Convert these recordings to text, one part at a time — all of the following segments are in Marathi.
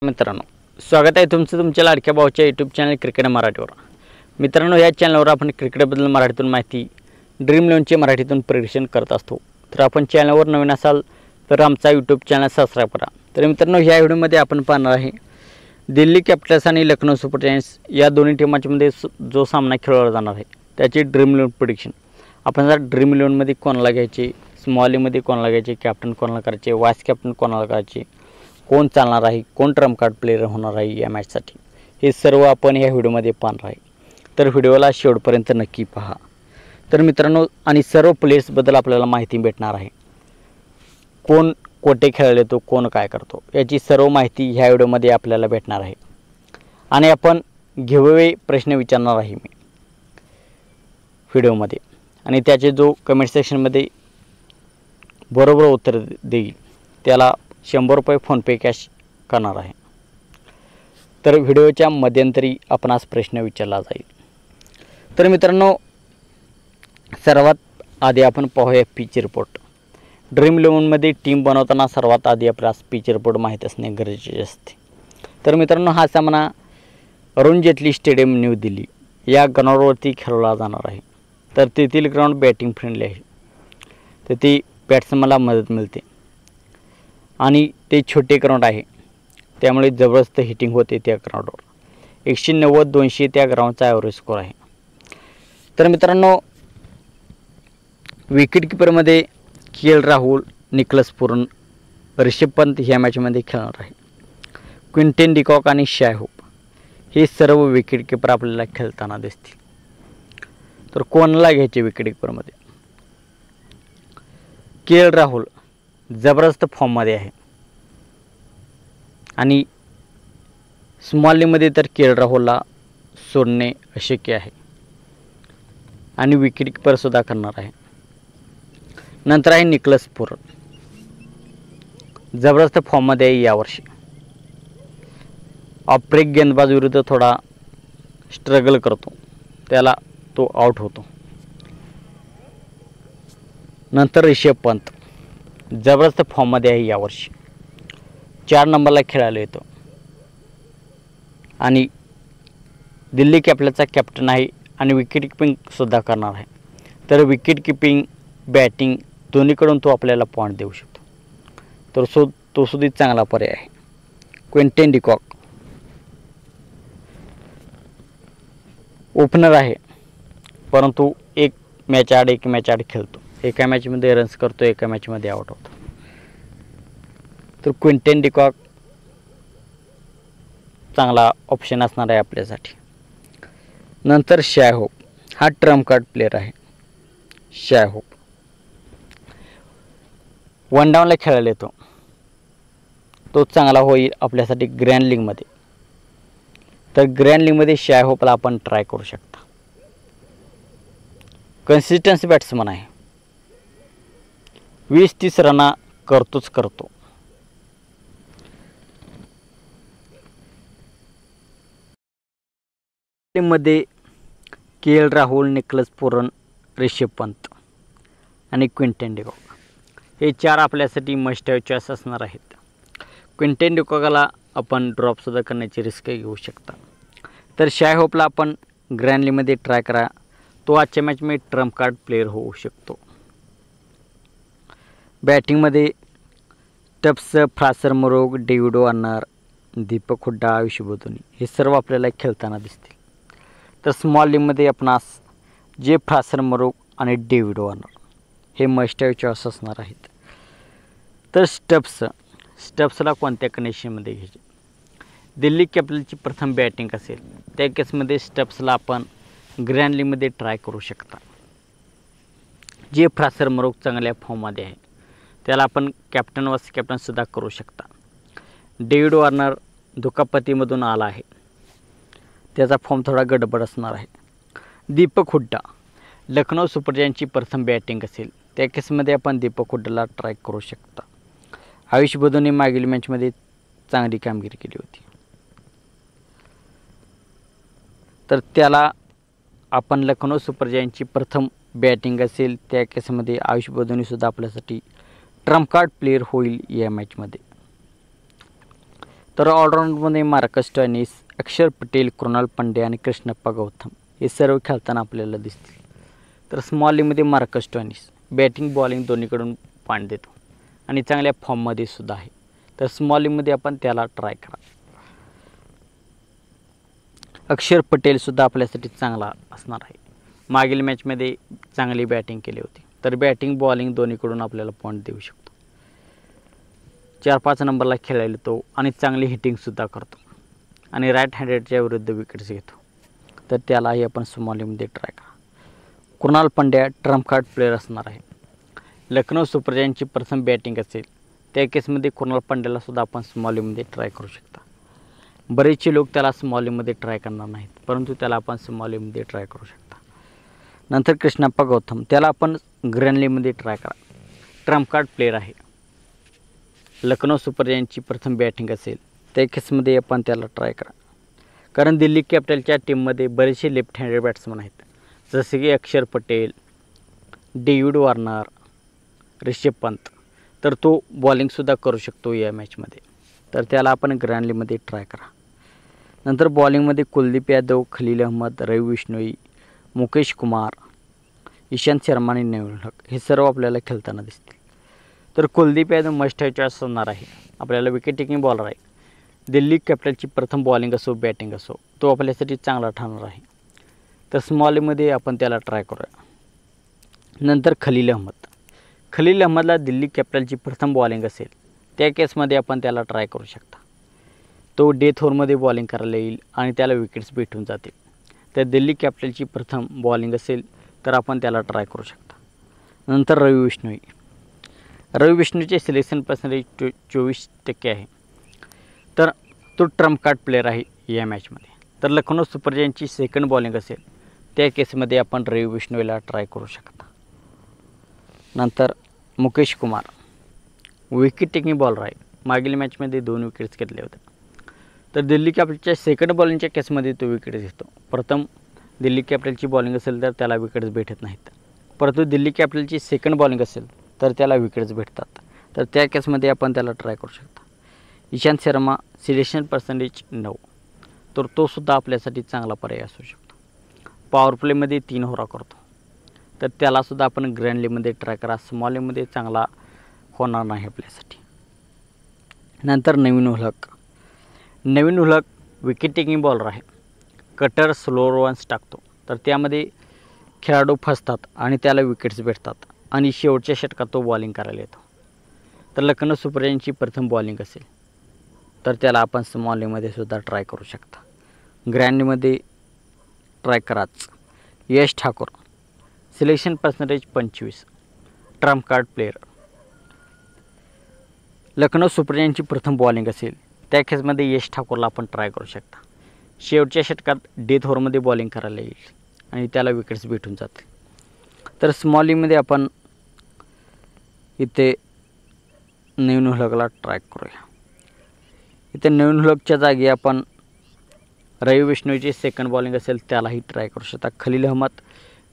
मित्रांनो, स्वागत आहे तुमचं तुमच्या लाडक्या भाऊच्या यूट्यूब चॅनल क्रिकेट मराठीवर। मित्रांनो, या चॅनलवर आपण क्रिकेटबद्दल मराठीतून माहिती, ड्रीम 11चे मराठीतून परीक्षण करत असतो। तर आपण चॅनलवर नवीन असाल तर आमचा यूट्यूब चॅनल सबस्क्राइब करा। तर मित्रांनो, या व्हिडिओमध्ये आपण पाहणार आहे दिल्ली कॅपिटल्स आणि लखनौ सुपर जायंट्स या दोन्ही टीमांमध्ये जो सामना खेळवला जाणार आहे त्याची ड्रीम 11 प्रेडिक्शन। आपण जर ड्रीम 11 मध्ये कोणाला घ्यायचे, स्मॉल मध्ये कोणाला घ्यायचे, कॅप्टन कोणाला करायचे, वाइस कॅप्टन कोणाला करायचे, कोण चालणार आहे, कोण ट्रम्प कार्ड प्लेयर होणार आहे या मॅचसाठी, हे सर्व आपण या व्हिडिओमध्ये पाहणार आहे। तर व्हिडिओला शेवटपर्यंत नक्की पहा। तर मित्रांनो, आणि सर्व प्लेयर्सबद्दल आपल्याला माहिती भेटणार आहे, कोण कोठे खेळायला येतो, कोण काय करतो, याची सर्व माहिती ह्या व्हिडिओमध्ये आपल्याला भेटणार आहे। आणि आपण गिव्हअवे प्रश्न विचारणार आहे मी व्हिडिओमध्ये, आणि त्याचे जो कमेंट सेक्शनमध्ये बरोबर उत्तर देईल त्याला 100 रुपये फोनपे कॅश करणार आहे। तर व्हिडिओच्या मध्यंतरी आपणास प्रश्न विचारला जाईल। तर मित्रांनो, सर्वात आधी आपण पाहूया पिच रिपोर्ट। ड्रीम 11 मध्ये टीम बनवताना सर्वात आधी आपल्यास पिच रिपोर्ट माहीत असणे गरजेचे असते। तर मित्रांनो, हा सामना अरुण जेटली स्टेडियम न्यू दिल्ली या ग्राउंडवरती खेळवला जाणार आहे। तर तेथील ग्राउंड बॅटिंग फ्रेंडली आहे, तर ती बॅट्समनला मदत मिळते आणि ते छोटे ग्राउंड आहे, त्यामुळे जबरदस्त हिटिंग होते त्या ग्राउंडवर। 190-200 त्या ग्राउंडचा ॲव्हरेज स्कोर आहे। तर मित्रांनो, विकेट कीपरमध्ये K L. Rahul, Nicholas Pooran, Rishabh Pant ह्या मॅचमध्ये खेळणार आहे। क्विंटन डिकॉक आणि शाय होप हे सर्व विकेट कीपर आपल्याला खेळताना दिसतील। तर कोणाला घ्यायचे विकेट कीपरमध्ये? के.एल. राहुल जबरदस्त फॉर्ममध्ये आहे, आणि स्मॉलीमध्ये तर के.एल. राहुलला सोडणे अशक्य आहे, आणि विकेट कीपरसुद्धा करणार आहे। नंतर आहे निकलस पूरन, जबरदस्त फॉर्ममध्ये आहे यावर्षी। ऑफ ब्रेक गेंदबाज विरुद्ध थोडा स्ट्रगल करतो, त्याला तो आउट होतो। नंतर ऋषभ पंत जबरदस्त फॉर्ममध्ये आहे यावर्षी, 4 नंबरला खेळायला येतो, आणि दिल्ली कॅपिटल्सचा कॅप्टन आहे, आणि विकेट किपिंगसुद्धा करणार आहे। तर विकेट किपिंग, बॅटिंग दोन्हीकडून तो आपल्याला पॉईंट देऊ शकतो। तर तो सुद्धा चांगला पर्याय आहे। क्विंटन डिकॉक ओपनर आहे, परंतु एक मॅच आड खेळतो, एका मॅचमध्ये रन्स करतो, एका मॅचमध्ये आउट होतो। तर क्विंटन डिकॉक चांगला ऑप्शन असणार आहे आपल्यासाठी। नंतर शाय होप, हा ट्रम्प कार्ड प्लेयर आहे। शाय होप वन डाऊनला खेळायला येतो, तो चांगला होईल आपल्यासाठी ग्रँड लीगमध्ये। तर ग्रँड लीगमध्ये शाय होपला आपण ट्राय करू शकता। कन्सिस्टन्सी बॅट्समन आहे, 20-30 रन करतो। मध्ये KL. Rahul, Nicholas Pooran, Rishabh Pant आणि क्विंटन डिकॉक हे 4 आपल्यासाठी मस्ट हॅव चॉईस असणार आहेत। क्विंटन डिकॉकला आपण ड्रॉपसुद्धा करण्याची रिस्क घेऊ शकता। तर शाय होपला आपण ग्रँड लीगमध्ये ट्राय करा, तो आजच्या मॅचमध्ये ट्रम्प कार्ड प्लेयर होऊ शकतो। बॅटिंगमध्ये Stubbs, Fraser McGurk, David Warner, Deepak Hooda, विशुभ धोनी हे सर्व आपल्याला खेळताना दिसतील। तर स्मॉल लीगमध्ये आपणास जे फ्रासर मरोग आणि डेव्हिड वॉर्नर हे मस्ट हॅव चॉईस असणार आहेत। तर स्टब्सला कोणत्या कंडिशनमध्ये घ्यायचे? दिल्ली कॅपिटल्सची प्रथम बॅटिंग असेल त्या केसमध्ये स्टब्सला आपण ग्रँड लीगमध्ये ट्राय करू शकता। जे फ्रासर मरोग चांगल्या फॉर्ममध्ये आहे त्याला आपण कॅप्टन वाइस कॅप्टनसुद्धा करू शकता। डेव्हिड वॉर्नर दुखापतीमधून आला आहे, त्याचा फॉर्म थोडा गडबड असणार आहे। दीपक हुड्डा लखनौ सुपर जायंट्सची प्रथम बॅटिंग असेल त्या केसमध्ये आपण दीपक हुड्डाला ट्राय करू शकता। विशुभ धोनी मागील मॅचमध्ये चांगली कामगिरी केली होती, तर त्याला आपण लखनौ सुपर जायंट्सची प्रथम बॅटिंग असेल त्या केसमध्ये विशुभ धोनीसुद्धा आपल्यासाठी ट्रम्प कार्ड प्लेयर होईल या मॅचमध्ये। तर ऑलराऊंडमध्ये मार्कस स्टोयनिस, अक्षर पटेल, कृणाल पांड्या आणि कृष्णप्पा गौतम हे सर्व खेळताना आपल्याला दिसतील. तर स्मॉल लीगमध्ये मार्कस स्टोयनिस बॅटिंग बॉलिंग दोन्हीकडून पॉईंट देतो आणि चांगल्या फॉर्ममध्ये सुद्धा आहे. तर स्मॉल लीगमध्ये आपण त्याला ट्राय करा. अक्षर पटेलसुद्धा आपल्यासाठी चांगला असणार आहे. मागील मॅचमध्ये चांगली बॅटिंग केली होती. तर बॅटिंग बॉलिंग दोन्हीकडून आपल्याला पॉईंट देऊ शकतो. 4-5 नंबरला खेळायला तो आणि चांगली हिटिंगसुद्धा करतो आणि राईट हँडेडच्या विरुद्ध विकेट्स घेतो. तर त्यालाही आपण स्मॉल लीगमध्ये ट्राय करा. Krunal Pandya Trump card player असणार आहे. लखनौ सुपर जायंटची प्रथम बॅटिंग असेल त्या केसमध्ये कृणाल पांड्यालासुद्धा आपण स्मॉल लीगमध्ये ट्राय करू शकता. बरेचसे लोक त्याला स्मॉल लीगमध्ये ट्राय करणार नाहीत, परंतु त्याला आपण स्मॉल लीगमध्ये ट्राय करू शकता. नंतर कृष्णप्पा गौतम त्याला आपण ग्रँड लीगमध्ये ट्राय करा. ट्रम्प कार्ड प्लेअर आहे. लखनौ सुपर जायंटची प्रथम बॅटिंग असेल त्या केसमध्ये आपण त्याला ट्राय करा. कारण दिल्ली कॅपिटलच्या टीममध्ये बरेचसे लेफ्ट हँडेड बॅट्समन आहेत, जसे की अक्षर पटेल, डेव्हिड वॉर्नर, ऋषभ पंत. तर तो बॉलिंगसुद्धा करू शकतो या मॅचमध्ये. तर त्याला आपण ग्रँड लीगमध्ये ट्राय करा. नंतर बॉलिंगमध्ये कुलदीप यादव, खलील अहमद, रवी बिश्नोई, मुकेश कुमार, ईशांत शर्मा आणि नवीन उलहक हे सर्व आपल्याला खेळताना दिसतील. तर Kuldeep Yadav must have choice असणार आहे. आपल्याला विकेट टेकिंग बॉलर आहे. दिल्ली कॅपिटलची प्रथम बॉलिंग असो बॅटिंग असो तो आपल्यासाठी चांगला ठरणार आहे. तर स्मॉल लीगमध्ये आपण त्याला ट्राय करूया. नंतर खलील अहमदला दिल्ली कॅपिटलची प्रथम बॉलिंग असेल त्या केसमध्ये आपण त्याला ट्राय करू शकता. तो डेथ ओव्हरमध्ये बॉलिंग करायला येईल आणि त्याला विकेट्स भेटून जातील. तर दिल्ली कॅपिटलची प्रथम बॉलिंग असेल तर आपण त्याला ट्राय करू शकता. नंतर रवी बिश्नोईचे सिलेक्शन पर्सेंटेज 24% आहे. तर तो ट्रम्प कार्ड प्लेअर आहे या मॅचमध्ये. तर लखनौ सुपर जायंटची सेकंड बॉलिंग असेल त्या केसमध्ये आपण रवी बिश्नोईला ट्राय करू शकता. नंतर Mukesh Kumar wicket taking bowler आहे. मागील मॅचमध्ये 2 विकेट्स घेतले होते. तर दिल्ली कॅपिटलच्या सेकंड बॉलिंगच्या केसमध्ये तो विकेट घेतो. प्रथम दिल्ली कॅपिटलची बॉलिंग असेल तर त्याला विकेट्स भेटत नाहीत, परंतु दिल्ली कॅपिटलची सेकंड बॉलिंग असेल तर त्याला विकेट्स भेटतात. तर त्या केसमध्ये आपण त्याला ट्राय करू शकता. Ishant Sharma selection percentage 9. तर तोसुद्धा आपल्यासाठी चांगला पर्याय असू शकतो. पॉवर प्लेमध्ये 3 ओव्हरा करतो. तर त्यालासुद्धा आपण ग्रँड लीगमध्ये ट्राय करा. स्मॉल लीगमध्ये चांगला होणार नाही आपल्यासाठी. नंतर नवीन उलहक विकेट टेकिंग बॉलर आहे. कटर स्लोअर वन्स टाकतो. तर त्यामध्ये खेळाडू फसतात आणि त्याला विकेट्स भेटतात आणि शेवटच्या षटकात तो बॉलिंग करायला येतो. तर लखनौ सुपर जायंटची प्रथम बॉलिंग असेल तर त्याला आपण स्मॉल लीगमध्ये सुद्धा ट्राय करू शकता. ग्रँड लीगमध्ये ट्राय कराच. Yash Thakur selection percentage 25, trump card player. Lucknow super जायंटची प्रथम बॉलिंग असेल त्या केसमध्ये यश ठाकूरला आपण ट्राय करू शकता. शेवटच्या षटकात डेथ ओव्हरमध्ये बॉलिंग करायला येईल आणि त्याला विकेट्स भेटून जातील. तर स्मॉल लीगमध्ये आपण इथे नवीन उलहकला ट्राय करूया. इथे नवीन उलहकच्या जागी आपण रवी बिश्नोईची सेकंड बॉलिंग असेल त्यालाही ट्राय करू शकता. खलील अहमद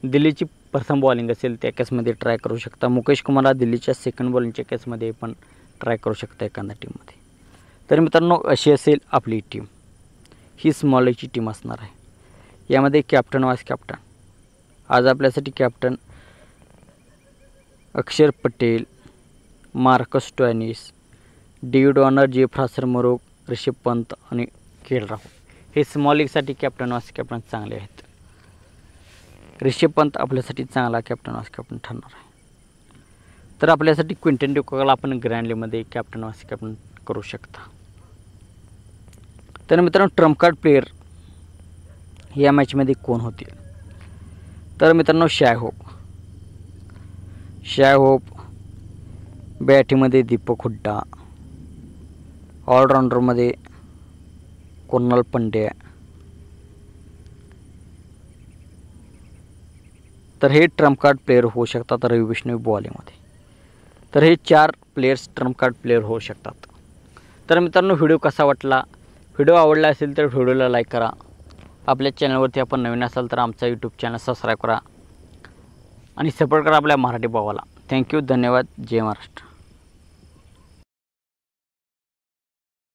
दिल्लीची प्रथम बॉलिंग असेल त्या केसमध्ये ट्राय करू शकता. मुकेश कुमारला दिल्लीच्या सेकंड बॉलिंगच्या केसमध्ये पण ट्राय करू शकता एखाद्या टीममध्ये. तर मित्रांनो अशी असेल आपली टीम. ही स्मॉल लीगची टीम असणार आहे. यामध्ये कॅप्टन वाईस कॅप्टन आज आपल्यासाठी captain Axar Patel, Marcus Stoinis, David Warner, जेफ्रासन मोरोग, ऋषभ पंत आणि के एल राहुल हे स्मॉल लीगसाठी कॅप्टन वाईस कॅप्टन चांगले आहेत. ऋषभ पंत आपल्यासाठी चांगला कॅप्टन वाईस कॅप्टन ठरणार आहे. तर आपल्यासाठी क्विंटन डिकॉकला आपण ग्रँड लीगमध्ये कॅप्टन वाईस कॅप्टन करू शकता. तर मित्रांनो ट्रम्प कार्ड प्लेअर या मॅचमध्ये कोण होतील? तर मित्रांनो शाय होप, बॅटिंगमध्ये दीपक हुड्डा, ऑलराऊंडरमध्ये कृणाल पांड्या. तर हे ट्रम्प कार्ड प्लेअर होऊ शकतात रवी बिश्नोई बॉलिंगमध्ये. तर हे 4 प्लेयर्स ट्रम्प कार्ड प्लेअर होऊ शकतात. तर मित्रांनो व्हिडिओ कसा वाटला? व्हिडिओ आवडला असेल तर व्हिडिओला लाईक करा. आपल्या चॅनलवरती आपण नवीन असाल तर आमचा यूट्यूब चॅनल सबस्क्राईब करा आणि सपोर्ट करा आपल्या मराठी भावाला. थँक्यू, धन्यवाद, जय महाराष्ट्र.